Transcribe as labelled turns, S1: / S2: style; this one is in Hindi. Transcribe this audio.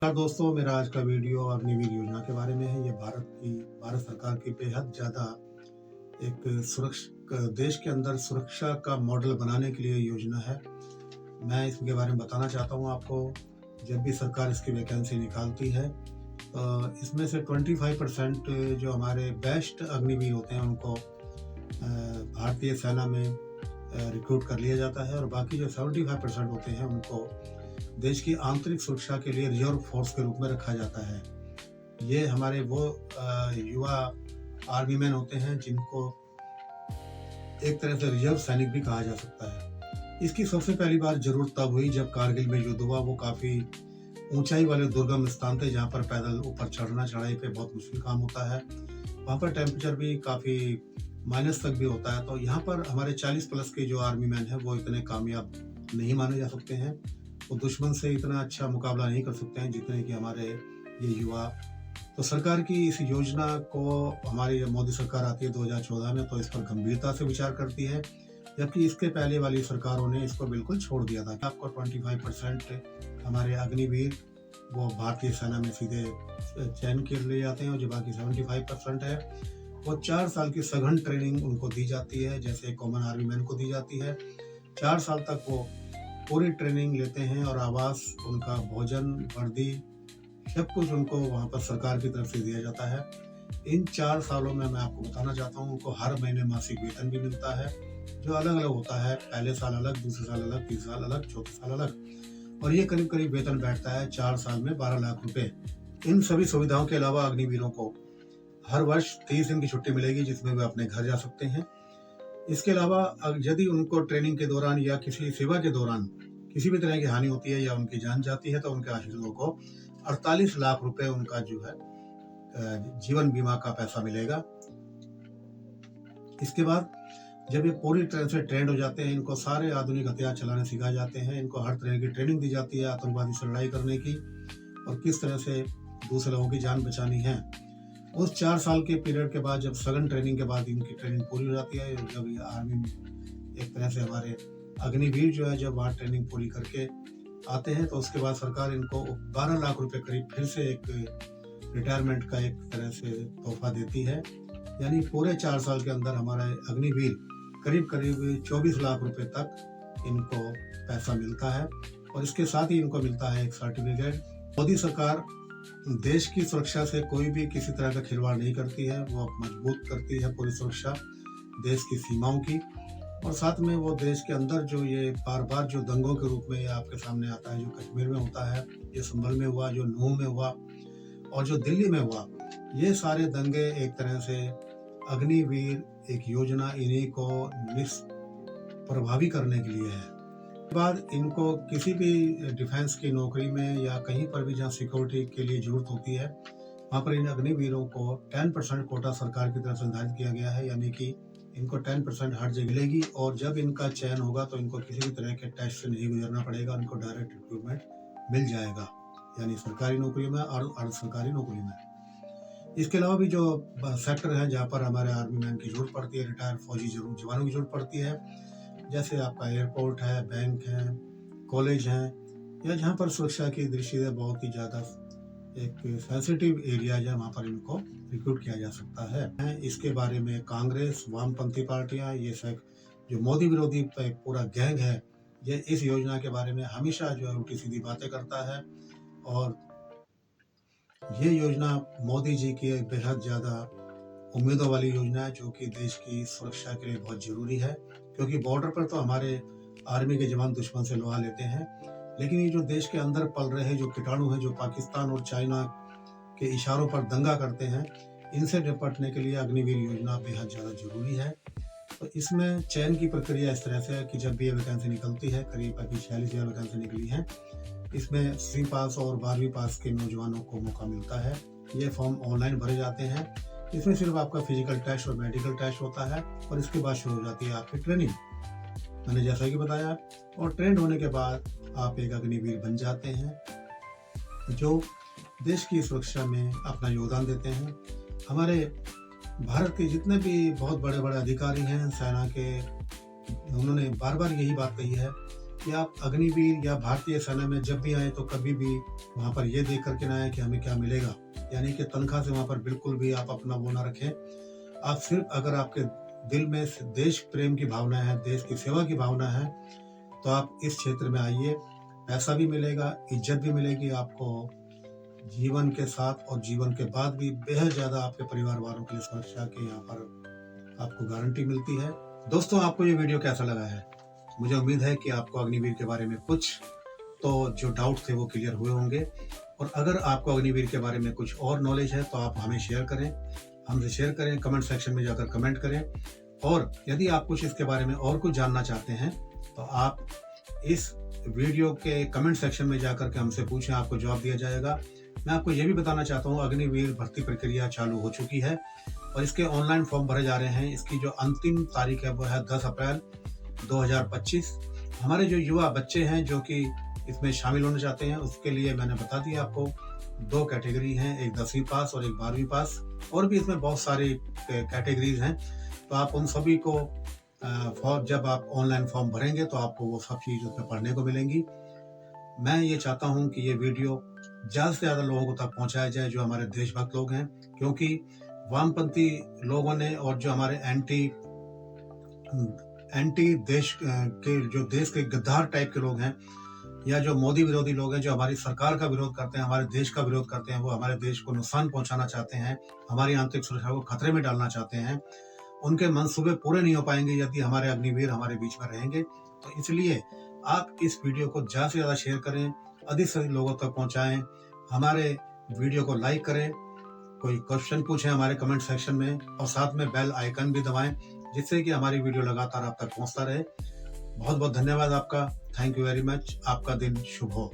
S1: दोस्तों, मेरा आज का वीडियो अग्निवीर योजना के बारे में है। ये भारत सरकार की बेहद ज़्यादा एक देश के अंदर सुरक्षा का मॉडल बनाने के लिए योजना है। मैं इसके बारे में बताना चाहता हूँ आपको। जब भी सरकार इसकी वैकेंसी निकालती है इसमें से 25% जो हमारे बेस्ट अग्निवीर होते हैं उनको भारतीय सेना में रिक्रूट कर लिया जाता है और बाकी जो 75% होते हैं उनको देश की आंतरिक सुरक्षा के लिए रिजर्व फोर्स के रूप में रखा जाता है। ये हमारे वो युवा आर्मी मैन होते हैं जिनको एक तरह से रिजर्व सैनिक भी कहा जा सकता है। इसकी सबसे पहली बार जरूरत तब हुई जब कारगिल में युद्ध हुआ। वो काफ़ी ऊंचाई वाले दुर्गम स्थान थे जहाँ पर पैदल ऊपर चढ़ाई पे बहुत मुश्किल काम होता है। वहाँ पर टेम्परेचर भी काफ़ी माइनस तक भी होता है। तो यहाँ पर हमारे 40+ के जो आर्मी मैन हैं वो इतने कामयाब नहीं माने जा सकते हैं। वो दुश्मन से इतना अच्छा मुकाबला नहीं कर सकते हैं जितने कि हमारे ये युवा। तो सरकार की इस योजना को हमारी जब मोदी सरकार आती है 2014 में तो इस पर गंभीरता से विचार करती है, जबकि इसके पहले वाली सरकारों ने इसको बिल्कुल छोड़ दिया था। आपको 25% हमारे अग्निवीर वो भारतीय सेना में सीधे चयन कर लिए जाते हैं और जो बाकी 75% है वो 4 साल की सघन ट्रेनिंग उनको दी जाती है, जैसे कॉमन आर्मी मैन को दी जाती है। 4 साल तक वो पूरी ट्रेनिंग लेते हैं और आवास, उनका भोजन, वर्दी, सब कुछ उनको वहाँ पर सरकार की तरफ से दिया जाता है। इन 4 सालों में मैं आपको बताना चाहता हूँ उनको हर महीने मासिक वेतन भी मिलता है जो अलग अलग होता है। पहले साल अलग, दूसरे साल अलग, तीसरे साल अलग, चौथे साल अलग, और ये करीब करीब वेतन बैठता है 4 साल में 12 लाख रुपए। इन सभी सुविधाओं के अलावा अग्निवीरों को हर वर्ष 30 दिन की छुट्टी मिलेगी जिसमें वे अपने घर जा सकते हैं। इसके अलावा यदि उनको ट्रेनिंग के दौरान या किसी सेवा के दौरान किसी भी तरह की हानि होती है या उनकी जान जाती है तो उनके आश्रितों को 48 लाख रुपए उनका जो है जीवन बीमा का पैसा मिलेगा। इसके बाद जब ये पूरी तरह से ट्रेंड हो जाते हैं, इनको सारे आधुनिक हथियार चलाने सिखाए जाते हैं, इनको हर तरह की ट्रेनिंग दी जाती है आतंकवादी से लड़ाई करने की और किस तरह से दूसरे लोगों की जान बचानी है। उस 4 साल के पीरियड के बाद जब सघन ट्रेनिंग के बाद इनकी ट्रेनिंग पूरी हो जाती है, जब ये आर्मी में एक तरह से हमारे अग्निवीर जो है जब वहाँ ट्रेनिंग पूरी करके आते हैं तो उसके बाद सरकार इनको 12 लाख रुपए करीब फिर से एक रिटायरमेंट का एक तरह से तोहफा देती है। यानी पूरे 4 साल के अंदर हमारे अग्निवीर करीब करीब 24 लाख रुपए तक इनको पैसा मिलता है और इसके साथ ही इनको मिलता है एक सर्टिफिकेट। मोदी सरकार देश की सुरक्षा से कोई भी किसी तरह का खिलवाड़ नहीं करती है। वो मजबूत करती है पूरी सुरक्षा देश की सीमाओं की, और साथ में वो देश के अंदर जो ये बार बार जो दंगों के रूप में ये आपके सामने आता है, जो कश्मीर में होता है, ये संभल में हुआ, जो नूह में हुआ और जो दिल्ली में हुआ, ये सारे दंगे एक तरह से अग्निवीर एक योजना इन्हीं को निष्प्रभावी करने के लिए है। बाद इनको किसी भी डिफेंस की नौकरी में या कहीं पर भी जहाँ सिक्योरिटी के लिए जरूरत होती है वहाँ पर इन अग्निवीरों को 10% कोटा सरकार की तरफ से निर्धारित किया गया है, यानी कि इनको 10% हर जगह मिलेगी और जब इनका चयन होगा तो इनको किसी भी तरह के टेस्ट से नहीं गुजरना पड़ेगा, इनको डायरेक्ट रिक्रूटमेंट मिल जाएगा, यानी सरकारी नौकरियों में और अर्ध सरकारी नौकरी में। इसके अलावा भी जो सेक्टर है जहाँ पर हमारे आर्मी मैन की जरूरत पड़ती है, रिटायर्ड फौजी जवानों की जरूरत पड़ती है, जैसे आपका एयरपोर्ट है, बैंक है, कॉलेज हैं, या जहाँ पर सुरक्षा की दृष्टि से बहुत ही ज़्यादा एक सेंसिटिव एरिया है वहाँ पर इनको रिक्रूट किया जा सकता है। इसके बारे में कांग्रेस, वामपंथी पार्टियां, ये सब जो मोदी विरोधी एक पूरा गैंग है, ये इस योजना के बारे में हमेशा जो है उल्टी सीधी बातें करता है। और ये योजना मोदी जी की एक बेहद ज़्यादा उम्मीदों वाली योजना है जो कि देश की सुरक्षा के लिए बहुत ज़रूरी है, क्योंकि बॉर्डर पर तो हमारे आर्मी के जवान दुश्मन से लोहा लेते हैं, लेकिन ये जो देश के अंदर पल रहे जो कीटाणु हैं, जो पाकिस्तान और चाइना के इशारों पर दंगा करते हैं, इनसे निपटने के लिए अग्निवीर योजना बेहद ज़्यादा जरूरी है। तो इसमें चयन की प्रक्रिया इस तरह से है कि जब भी ये वैकेंसी निकलती है, करीब अभी 46,000 वैकेंसी निकली है, इसमें 10वीं पास और 12वीं पास के नौजवानों को मौका मिलता है। ये फॉर्म ऑनलाइन भरे जाते हैं। इसमें सिर्फ आपका फिजिकल टेस्ट और मेडिकल टेस्ट होता है और इसके बाद शुरू हो जाती है आपकी ट्रेनिंग, मैंने जैसा कि बताया। और ट्रेंड होने के बाद आप एक अग्निवीर बन जाते हैं जो देश की सुरक्षा में अपना योगदान देते हैं। हमारे भारत के जितने भी बहुत बड़े बड़े अधिकारी हैं सेना के, उन्होंने बार बार यही बात कही है कि आप अग्निवीर या भारतीय सेना में जब भी आए तो कभी भी वहाँ पर ये देख करके ना आए कि हमें क्या मिलेगा, यानी कि तनख्वाह से वहाँ पर बिल्कुल भी आप अपना वो ना रखें। आप सिर्फ अगर आपके दिल में देश प्रेम की भावना है, देश की सेवा की भावना है, तो आप इस क्षेत्र में आइए। पैसा भी मिलेगा, इज्जत भी मिलेगी आपको, जीवन के साथ और जीवन के बाद भी बेहद ज़्यादा आपके परिवार वालों के लिए सुरक्षा की यहाँ पर आपको गारंटी मिलती है। दोस्तों, आपको ये वीडियो कैसा लगा है? मुझे उम्मीद है कि आपको अग्निवीर के बारे में कुछ तो जो डाउट थे वो क्लियर हुए होंगे, और अगर आपको अग्निवीर के बारे में कुछ और नॉलेज है तो आप हमें शेयर करें, हमसे शेयर करें, कमेंट सेक्शन में जाकर कमेंट करें। और यदि आप कुछ इसके बारे में और कुछ जानना चाहते हैं तो आप इस वीडियो के कमेंट सेक्शन में जाकर के हमसे पूछें, आपको जवाब दिया जाएगा। मैं आपको ये भी बताना चाहता हूँ, अग्निवीर भर्ती प्रक्रिया चालू हो चुकी है और इसके ऑनलाइन फॉर्म भरे जा रहे हैं। इसकी जो अंतिम तारीख है वो है 10 अप्रैल 2025। हमारे जो युवा बच्चे हैं जो कि इसमें शामिल होना चाहते हैं, उसके लिए मैंने बता दिया आपको 2 कैटेगरी हैं, एक 10वीं पास और एक 12वीं पास, और भी इसमें बहुत सारी कैटेगरीज हैं। तो आप उन सभी को जब आप ऑनलाइन फॉर्म भरेंगे तो आपको वो सब चीज़ उसमें पढ़ने को मिलेंगी। मैं ये चाहता हूँ कि ये वीडियो ज़्यादा से ज़्यादा लोगों को तक पहुँचाया जाए जो हमारे देशभक्त लोग हैं, क्योंकि वामपंथी लोगों ने और जो हमारे एंटी देश के जो देश के गद्दार टाइप के लोग हैं, या जो मोदी विरोधी लोग हैं, जो हमारी सरकार का विरोध करते हैं, हमारे देश का विरोध करते हैं, वो हमारे देश को नुकसान पहुंचाना चाहते हैं, हमारी आंतरिक सुरक्षा को खतरे में डालना चाहते हैं, उनके मंसूबे पूरे नहीं हो पाएंगे यदि हमारे अग्निवीर हमारे बीच में रहेंगे। तो इसलिए आप इस वीडियो को ज़्यादा से ज़्यादा शेयर करें, अधिक से अधिक लोगों तक पहुँचाएँ, हमारे वीडियो को लाइक करें, कोई क्वेश्चन पूछें हमारे कमेंट सेक्शन में, और साथ में बेल आइकन भी दबाएं, जिससे कि हमारी वीडियो लगातार आप तक पहुंचता रहे। बहुत बहुत धन्यवाद आपका। Thank you very much. आपका दिन शुभ हो।